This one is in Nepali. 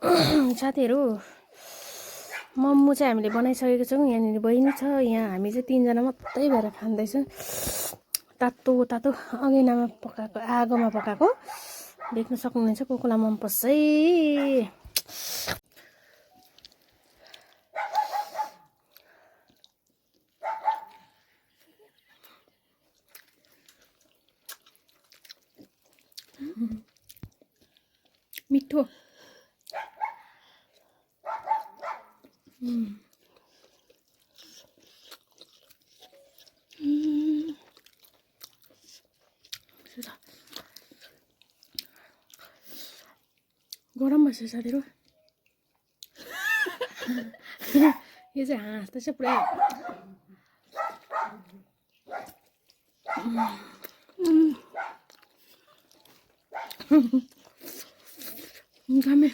साथीहरू मोमो चाहिँ हामीले बनाइसकेको छौँ। यहाँनिर बहिनी छ, यहाँ हामी चाहिँ तीनजना मात्रै भएर खाँदैछौँ। तातो तातो अगेनामा पकाएको, आगोमा पकाएको देख्न सक्नुहुनेछ। कोकोलाई मन पर्छ है। मिठो। गरम बस्यो साथीहरू। यो चाहिँ हाँस्दैछ पुरा। घामे